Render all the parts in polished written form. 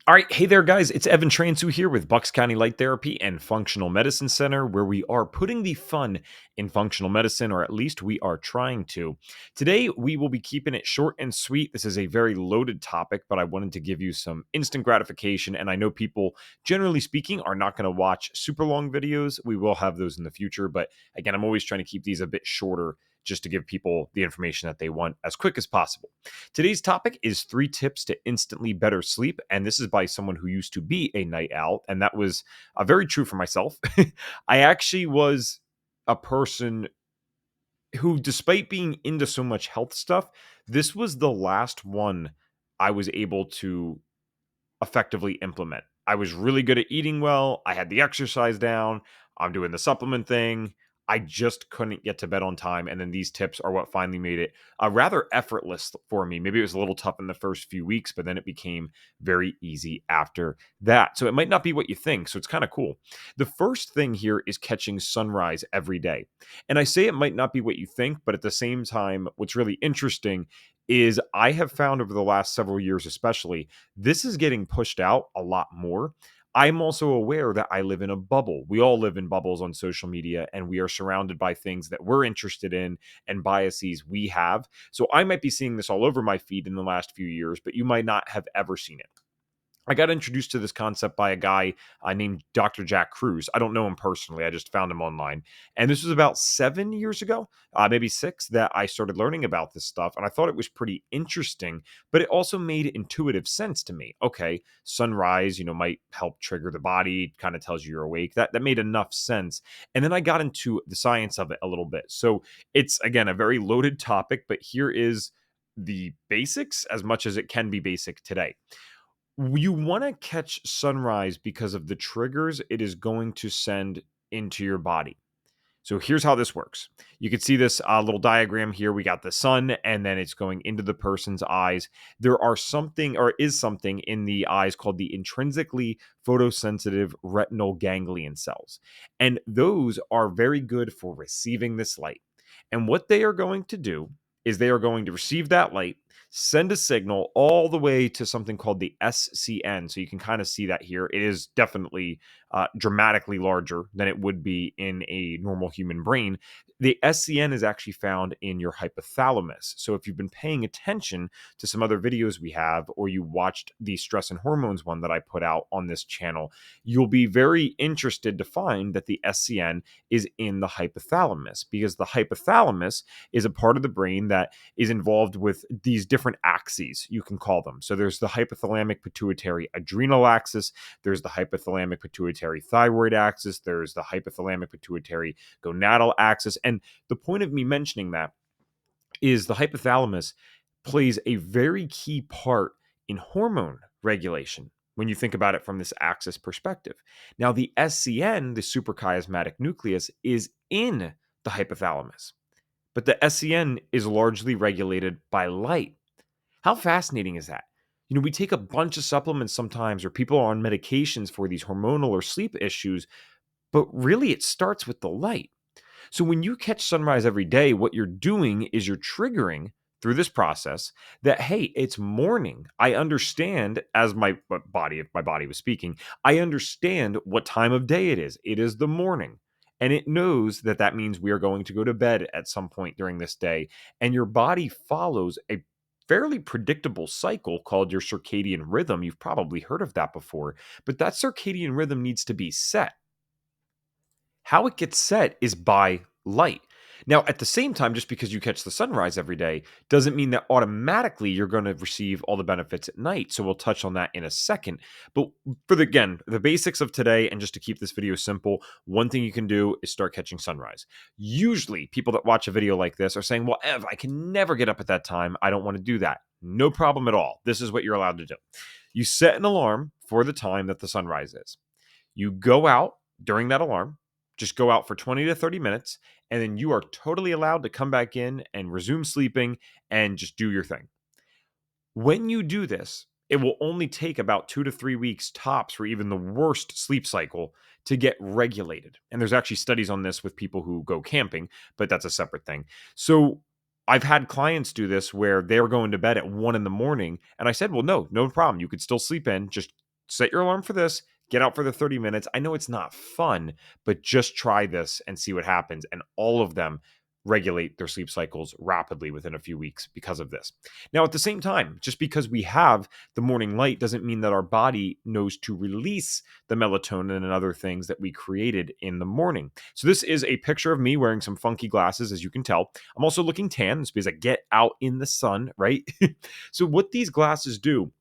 All right, hey there, guys. It's Evan Transu here with Bucks County Light Therapy and Functional Medicine Center, where we are putting the fun in functional medicine, or at least we are trying to. Today, we will be keeping it short and sweet. This is a very loaded topic, but I wanted to give you some instant gratification. And I know people, generally speaking, are not going to watch super long videos. We will have those in the future, but again, I'm always trying to keep these a bit shorter just to give people the information that they want as quick as possible. Today's topic is 3 tips to instantly better sleep. And this is by someone who used to be a night owl. And that was very true for myself. I actually was a person who, despite being into so much health stuff, this was the last one I was able to effectively implement. I was really good at eating well. I had the exercise down. I'm doing the supplement thing. I just couldn't get to bed on time. And then these tips are what finally made it rather effortless for me. Maybe it was a little tough in the first few weeks, but then it became very easy after that. So it might not be what you think. So it's kind of cool. The first thing here is catching sunrise every day. And I say it might not be what you think, but at the same time, what's really interesting is I have found over the last several years, especially, this is getting pushed out a lot more. I'm also aware that I live in a bubble. We all live in bubbles on social media, and we are surrounded by things that we're interested in and biases we have. So I might be seeing this all over my feed in the last few years, but you might not have ever seen it. I got introduced to this concept by a guy named Dr. Jack Cruz. I don't know him personally. I just found him online. And this was about 7 years ago, maybe 6, that I started learning about this stuff. And I thought it was pretty interesting, but it also made intuitive sense to me. Okay, sunrise, might help trigger the body, kind of tells you you're awake. That made enough sense. And then I got into the science of it a little bit. So it's, again, a very loaded topic, but here is the basics as much as it can be basic today. You want to catch sunrise because of the triggers it is going to send into your body. So here's how this works. You can see this little diagram here. We got the sun, and then it's going into the person's eyes. There are something, or is something, in the eyes called the intrinsically photosensitive retinal ganglion cells. And those are very good for receiving this light. And what they are going to do is they are going to receive that light, send a signal all the way to something called the SCN. So you can kind of see that here. It is definitely dramatically larger than it would be in a normal human brain. The SCN is actually found in your hypothalamus. So if you've been paying attention to some other videos we have, or you watched the stress and hormones one that I put out on this channel, you'll be very interested to find that the SCN is in the hypothalamus, because the hypothalamus is a part of the brain that is involved with these different axes, you can call them. So there's the hypothalamic pituitary adrenal axis, there's the hypothalamic pituitary thyroid axis, there's the hypothalamic pituitary gonadal axis. And the point of me mentioning that is the hypothalamus plays a very key part in hormone regulation when you think about it from this axis perspective. Now, the SCN, the suprachiasmatic nucleus, is in the hypothalamus, but the SCN is largely regulated by light. How fascinating is that? We take a bunch of supplements sometimes, or people are on medications for these hormonal or sleep issues, but really it starts with the light. So when you catch sunrise every day, what you're doing is you're triggering through this process that, hey, it's morning. I understand, as my body, if my body was speaking, I understand what time of day it is. It is the morning. And it knows that that means we are going to go to bed at some point during this day. And your body follows a fairly predictable cycle called your circadian rhythm. You've probably heard of that before, but that circadian rhythm needs to be set. How it gets set is by light. Now, at the same time, just because you catch the sunrise every day doesn't mean that automatically you're going to receive all the benefits at night. So we'll touch on that in a second. But for the basics of today, and just to keep this video simple, one thing you can do is start catching sunrise. Usually, people that watch a video like this are saying, well, Ev, I can never get up at that time. I don't want to do that. No problem at all. This is what you're allowed to do. You set an alarm for the time that the sunrise is. You go out during that alarm. Just go out for 20 to 30 minutes, and then you are totally allowed to come back in and resume sleeping and just do your thing. When you do this, it will only take about 2 to 3 weeks tops for even the worst sleep cycle to get regulated. And there's actually studies on this with people who go camping, but that's a separate thing. So I've had clients do this where they're going to bed at 1 in the morning. And I said, well, no problem. You could still sleep in. Just set your alarm for this, get out for the 30 minutes. I know it's not fun, but just try this and see what happens. And all of them regulate their sleep cycles rapidly within a few weeks because of this. Now, at the same time, just because we have the morning light doesn't mean that our body knows to release the melatonin and other things that we created in the morning. So, this is a picture of me wearing some funky glasses, as you can tell. I'm also looking tan. It's because I get out in the sun, right? So, what these glasses do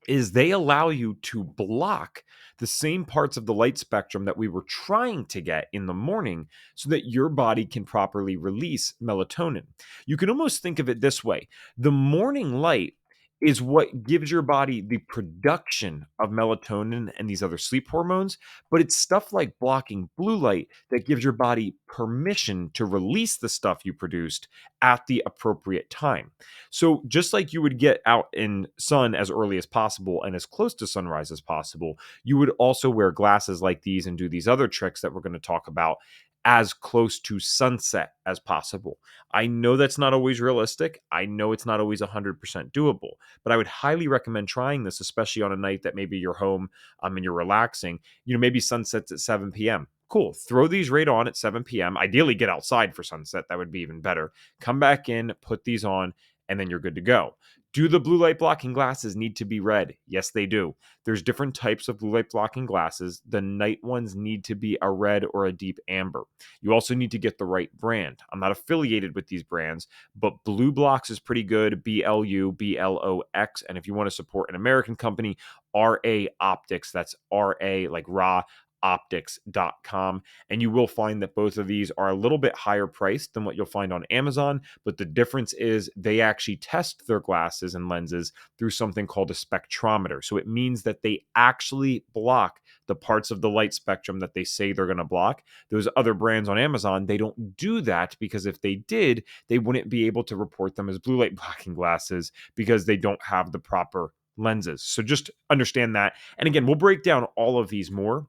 is they allow you to block the same parts of the light spectrum that we were trying to get in the morning so that your body can properly release melatonin. You can almost think of it this way: the morning light is what gives your body the production of melatonin and these other sleep hormones, but it's stuff like blocking blue light that gives your body permission to release the stuff you produced at the appropriate time. So just like you would get out in sun as early as possible and as close to sunrise as possible, you would also wear glasses like these and do these other tricks that we're going to talk about as close to sunset as possible. I know that's not always realistic. I know it's not always 100% doable, but I would highly recommend trying this, especially on a night that maybe you're home and you're relaxing. Maybe sunsets at 7 p.m. Cool. Throw these right on at 7 p.m. Ideally, get outside for sunset. That would be even better. Come back in, put these on, and then you're good to go. Do the blue light blocking glasses need to be red? Yes, they do. There's different types of blue light blocking glasses. The night ones need to be a red or a deep amber. You also need to get the right brand. I'm not affiliated with these brands, but Blue Blocks is pretty good. BLUBLOX. And if you want to support an American company, RA Optics. That's RA like raw optics.com, and you will find that both of these are a little bit higher priced than what you'll find on Amazon, but the difference is they actually test their glasses and lenses through something called a spectrometer. So it means that they actually block the parts of the light spectrum that they say they're going to block. Those other brands on Amazon, they don't do that, because if they did, they wouldn't be able to report them as blue light blocking glasses because they don't have the proper lenses. So just understand that. And again, we'll break down all of these more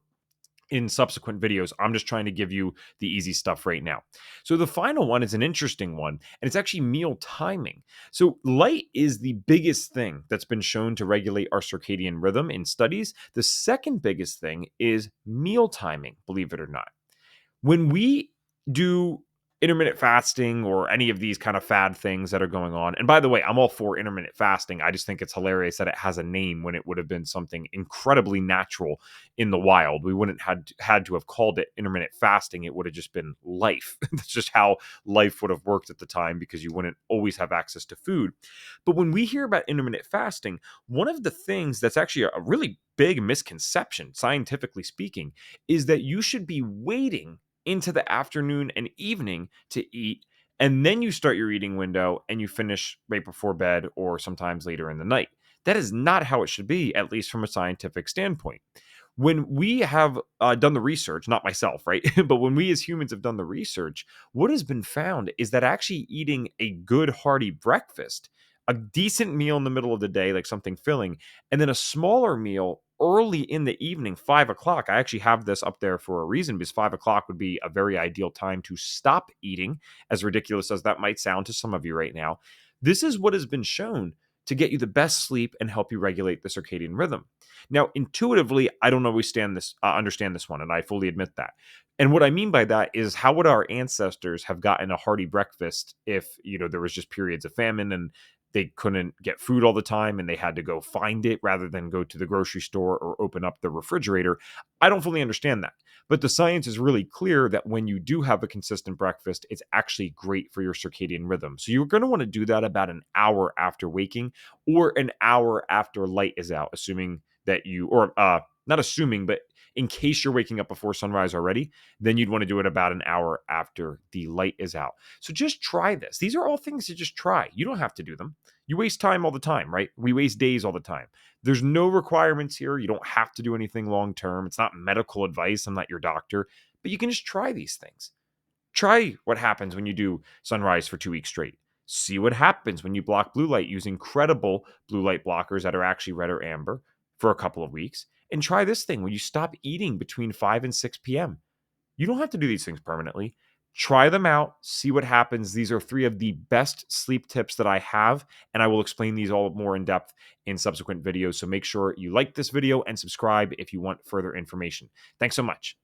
in subsequent videos. I'm just trying to give you the easy stuff right now. So the final one is an interesting one, and it's actually meal timing. So light is the biggest thing that's been shown to regulate our circadian rhythm in studies. The second biggest thing is meal timing, believe it or not. When we do intermittent fasting or any of these kind of fad things that are going on, and by the way, I'm all for intermittent fasting. I just think it's hilarious that it has a name when it would have been something incredibly natural in the wild. We wouldn't had to have called it intermittent fasting. It would have just been life. That's just how life would have worked at the time, because you wouldn't always have access to food. But when we hear about intermittent fasting, one of the things that's actually a really big misconception, scientifically speaking, is that you should be waiting into the afternoon and evening to eat, and then you start your eating window and you finish right before bed or sometimes later in the night. That is not how it should be, at least from a scientific standpoint. When we have done the research, not myself, right? But when we as humans have done the research, what has been found is that actually eating a good hearty breakfast, a decent meal in the middle of the day, like something filling, and then a smaller meal early in the evening, 5 o'clock. I actually have this up there for a reason, because 5 o'clock would be a very ideal time to stop eating, as ridiculous as that might sound to some of you right now. This is what has been shown to get you the best sleep and help you regulate the circadian rhythm. Now, intuitively, I don't always understand this one, and I fully admit that. And what I mean by that is, how would our ancestors have gotten a hearty breakfast if there was just periods of famine and they couldn't get food all the time and they had to go find it rather than go to the grocery store or open up the refrigerator? I don't fully understand that. But the science is really clear that when you do have a consistent breakfast, it's actually great for your circadian rhythm. So you're going to want to do that about an hour after waking, or an hour after light is out, assuming that not assuming, but in case you're waking up before sunrise already, then you'd want to do it about an hour after the light is out. So just try this. These are all things to just try. You don't have to do them. You waste time all the time, right? We waste days all the time. There's no requirements here. You don't have to do anything long term. It's not medical advice. I'm not your doctor, but you can just try these things. Try what happens when you do sunrise for 2 weeks straight. See what happens when you block blue light using credible blue light blockers that are actually red or amber for a couple of weeks. And try this thing when you stop eating between 5 and 6 p.m. You don't have to do these things permanently. Try them out, see what happens. These are 3 of the best sleep tips that I have, and I will explain these all more in depth in subsequent videos. So make sure you like this video and subscribe if you want further information. Thanks so much.